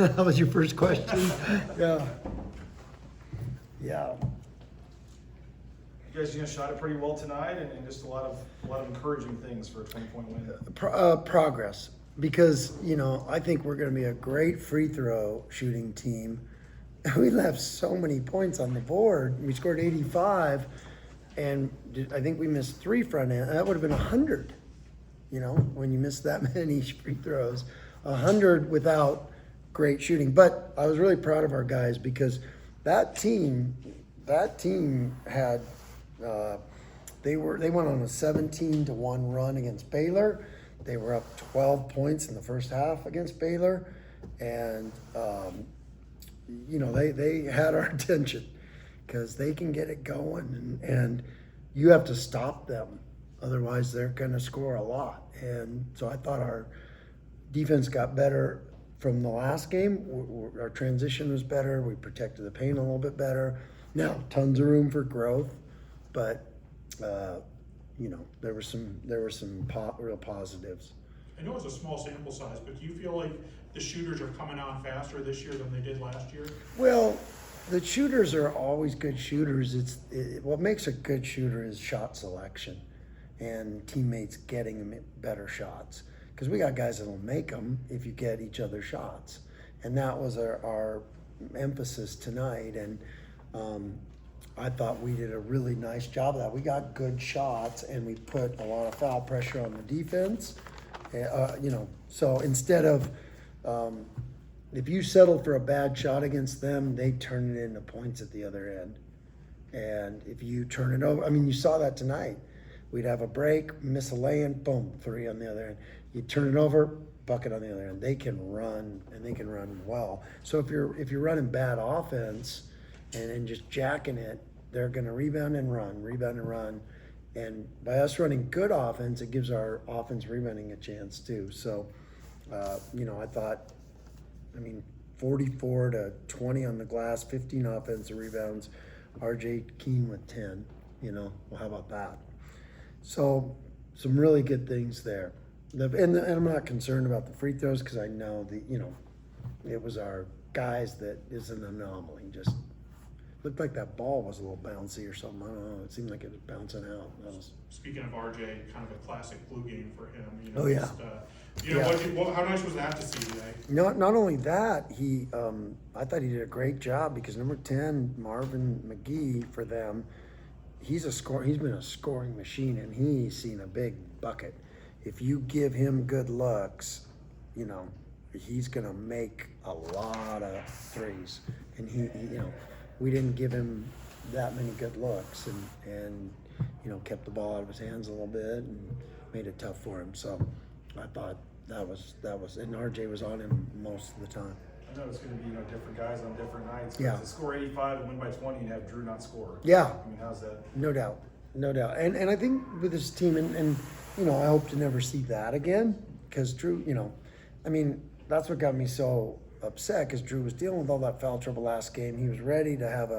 That was your first question? Yeah. Yeah. You guys shot it pretty well tonight, and just a lot of encouraging things for a 20-point win. Progress, because I think we're going to be a great free throw shooting team. We left so many points on the board. We scored 85, and I think we missed 3 front end. That would have been 100. When you miss that many free throws, 100 without great shooting. But I was really proud of our guys because that team had. They went on a 17-1 run against Baylor. They were up 12 points in the first half against Baylor, and they had our attention because they can get it going, and you have to stop them, otherwise they're going to score a lot. And so I thought our defense got better from the last game. Our transition was better. We protected the paint a little bit better. Now, tons of room for growth. But there were some real positives. I know it's a small sample size, but do you feel like the shooters are coming on faster this year than they did last year? Well, the shooters are always good shooters. What makes a good shooter is shot selection and teammates getting them better shots. Because we got guys that'll make them if you get each other shots, and that was our emphasis tonight. And I thought we did a really nice job of that. We got good shots, and we put a lot of foul pressure on the defense. So instead of, if you settle for a bad shot against them, they turn it into points at the other end. And if you turn it over, you saw that tonight. We'd have a break, miss a lay-in, boom, 3 on the other end. You turn it over, bucket on the other end. They can run, and they can run well. So if you're running bad offense, and just jacking it, they're going to rebound and run. And by us running good offense, it gives our offense rebounding a chance too. So, I thought, 44-20 on the glass, 15 offensive rebounds, RJ Keene with 10, well, how about that? So, some really good things there. And I'm not concerned about the free throws because I know it was our guys that is an anomaly. Just looked like that ball was a little bouncy or something. I don't know. It seemed like it was bouncing out. Speaking of RJ, kind of a classic blue game for him. Oh yeah. How nice was that to see today? Not only that, I thought he did a great job because number 10, Marvin McGee, for them, he's been a scoring machine, and he's seen a big bucket. If you give him good looks, he's gonna make a lot of threes, and he we didn't give him that many good looks, and kept the ball out of his hands a little bit and made it tough for him. So I thought that was, and RJ was on him most of the time. I know it's going to be different guys on different nights. Yeah. To score 85 and win by 20 and have Drew not score. Yeah. How's that? No doubt. And I think with this team, and I hope to never see that again, because Drew, that's what got me so upset, because Drew was dealing with all that foul trouble last game. He was ready to have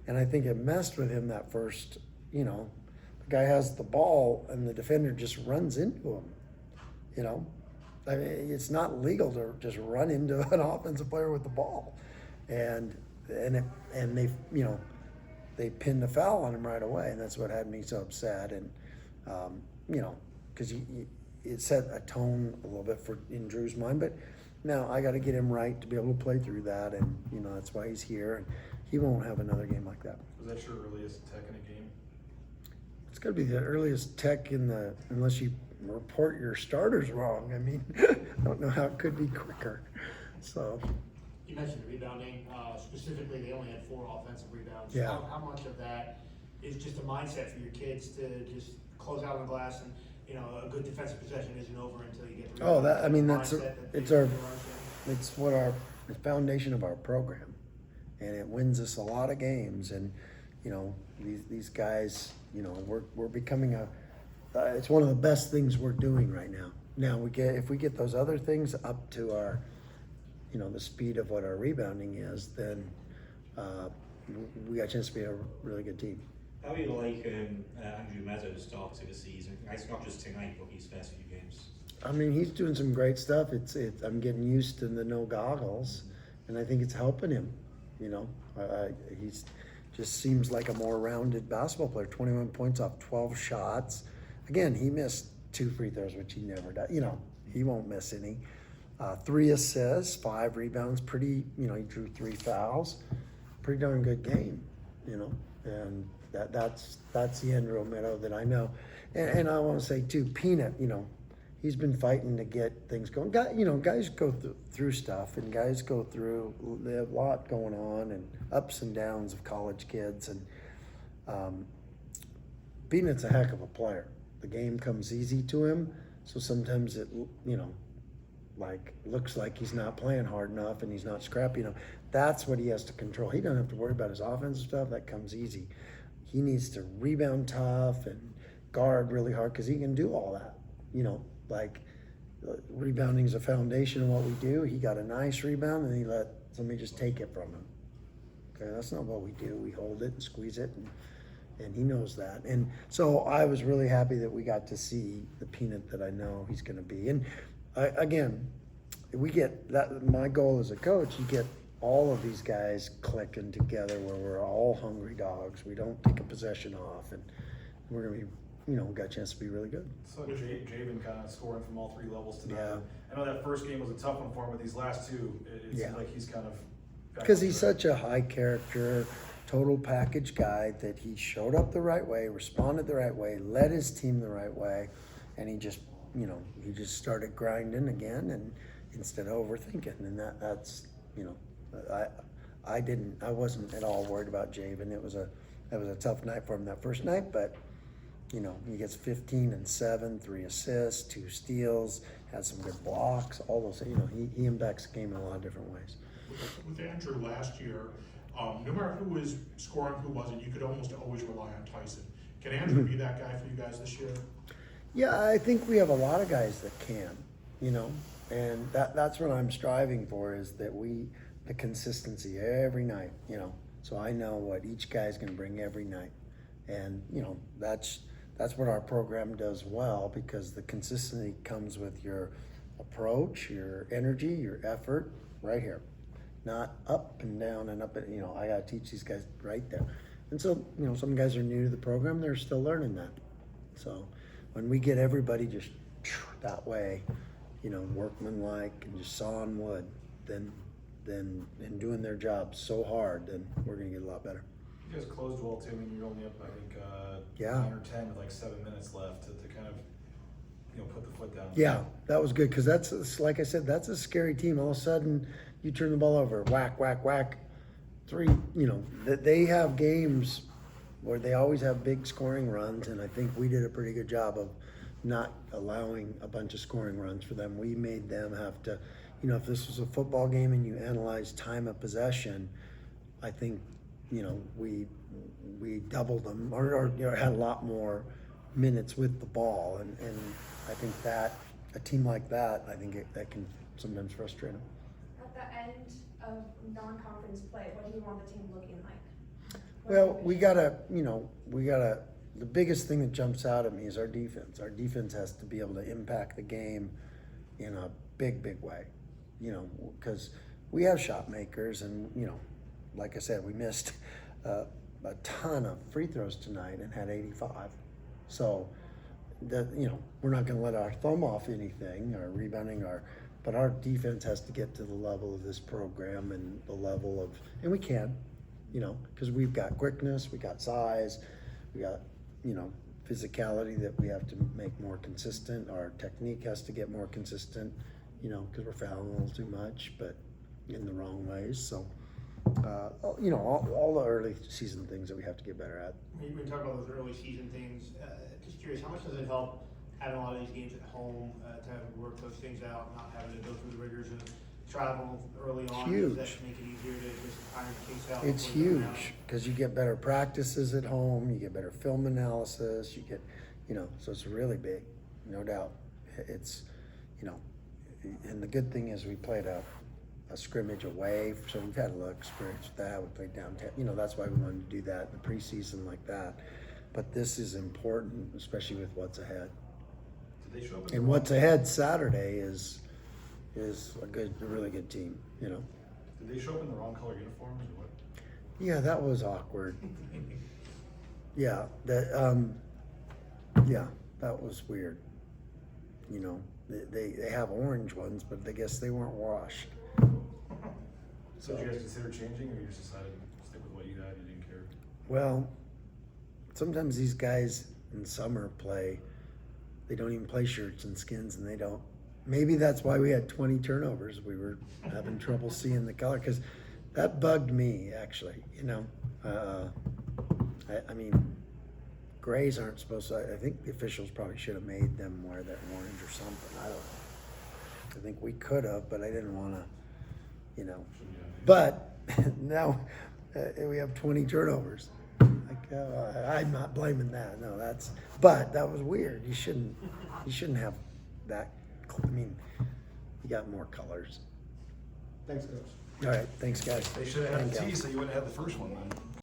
and I think it messed with him that first, the guy has the ball and the defender just runs into him, it's not legal to just run into an offensive player with the ball. And they pinned the foul on him right away, and that's what had me so upset. And, because it set a tone a little bit in Drew's mind, but now I got to get him right to be able to play through that, and that's why he's here, and he won't have another game like that. Was that your earliest tech in a game? It's got to be the earliest tech unless you report your starters wrong. I don't know how it could be quicker. So. You mentioned rebounding. Specifically, they only had 4 offensive rebounds. Yeah. How much of that is just a mindset for your kids to just close out on the glass, and a good defensive possession isn't over until you get the rebound? It's the foundation of our program, and it wins us a lot of games. And these guys, we're becoming it's one of the best things we're doing right now. Now if we get those other things up to our, the speed of what our rebounding is, then we got a chance to be a really good team. How do you like Andrew Meadows' start to the season? It's not just tonight, but his first few games. He's doing some great stuff. I'm getting used to the no goggles, and I think it's helping him. You know, he's just seems like a more rounded basketball player. 21 points off 12 shots. Again, he missed 2 free throws, which he never does. You know, he won't miss any. 3 assists, 5 rebounds. Pretty, you know, he drew 3 fouls. Pretty darn good game, you know. And that's the Andrew Romero that I know. And I want to say too, Peanut, you know, he's been fighting to get things going. Guys go through stuff, and guys go through, they have a lot going on, and ups and downs of college kids. And Peanut's a heck of a player. The game comes easy to him, so sometimes it, you know, like looks like he's not playing hard enough and he's not scrappy enough. That's what he has to control. He doesn't have to worry about his offensive stuff. That comes easy. He needs to rebound tough and guard really hard, because he can do all that. You know, like rebounding is a foundation of what we do. He got a nice rebound and he let somebody just take it from him. Okay, that's not what we do. We hold it and squeeze it, and he knows that. And so I was really happy that we got to see the Peanut that I know he's going to be. And again, we get that. My goal as a coach, you get all of these guys clicking together where we're all hungry dogs. We don't take a possession off, and we're going to be, you know, got a chance to be really good. So Javen kind of scoring from all 3 levels tonight. Yeah. I know that first game was a tough one for him, but these last 2, it Yeah. seems like he's kind of Because he's such a high character, total package guy, that he showed up the right way, responded the right way, led his team the right way, and he just, you know, he just started grinding again, and instead of overthinking. And that's, you know, I wasn't at all worried about Javen. That was a tough night for him that first night, but you know, he gets 15 and 7, 3 assists, 2 steals, had some good blocks, all those, you know, he impacts the game in a lot of different ways. With Andrew last year, no matter who was scoring, who wasn't, you could almost always rely on Tyson. Can Andrew be that guy for you guys this year? Yeah, I think we have a lot of guys that can, you know, and that's what I'm striving for, is that the consistency every night, you know, so I know what each guy's going to bring every night. And, you know, that's what our program does well, because the consistency comes with your approach, your energy, your effort right here. Not up and down and up, and, you know, I got to teach these guys right there. And so, you know, some guys are new to the program, they're still learning that. So when we get everybody just that way, you know, workmanlike and just sawing wood, then and doing their job so hard, then we're going to get a lot better. You guys closed well too. I mean, you're only up, I think, Yeah. 9 or 10 with like 7 minutes left to kind of, you know, put the foot down. Yeah, that was good, because that's, like I said, that's a scary team. All of a sudden, you turn the ball over, whack, whack, whack, 3. You know, they have games where they always have big scoring runs, and I think we did a pretty good job of not allowing a bunch of scoring runs for them. We made them have to, you know, if this was a football game and you analyze time of possession, I think, you know, we doubled them, or you know, had a lot more minutes with the ball, and I think that a team like that, I think that can sometimes frustrate them. At the end of non-conference play, what do you want the team looking like? Well, the biggest thing that jumps out at me is our defense. Our defense has to be able to impact the game in a big, big way, you know, because we have shot makers, and, you know, like I said, we missed a ton of free throws tonight and had 85. So, you know, we're not going to let our thumb off anything, our rebounding, but our defense has to get to the level of this program, and the level of, and we can, you know, because we've got quickness, we got size, we got, you know, physicality that we have to make more consistent. Our technique has to get more consistent, you know, because we're fouling a little too much, but in the wrong ways. So, you know, all the early season things that we have to get better at. When you talk about those early season things, just curious, how much does it help having a lot of these games at home, to have to work those things out, not having to go through the rigors of travel early on? Huge. Does that make it easier to just iron the kinks out? It's before you go out? huge, because you get better practices at home, you get better film analysis, you get, you know, so it's really big, no doubt. It's, you know, and the good thing is we played a scrimmage away, so we've had a little experience with that. We played downtown, you know, that's why we wanted to do that in the preseason like that. But this is important, especially with what's ahead. Did they show up? And what's ahead Saturday is a really good team, you know. Did Did they show up in the wrong color uniforms or what? Yeah, that was awkward. Yeah, yeah, that was weird. You know, they have orange ones, but I guess they weren't washed. So did you guys consider changing, or you just decided to stick with what you had, you didn't care? Well, sometimes these guys in summer they don't even play shirts and skins, and they don't. Maybe that's why we had 20 turnovers. We were having trouble seeing the color, because that bugged me, actually, you know. I mean, grays aren't supposed to, I think the officials probably should have made them wear that orange or something. I don't know. I think we could have, but I didn't want to, you know. But now we have 20 turnovers. Like, I'm not blaming that. No, but that was weird. You shouldn't have that. I mean, you got more colors. Thanks, Coach. All right, thanks, guys. They should have had Thank the you. T, so you wouldn't have had the first one then.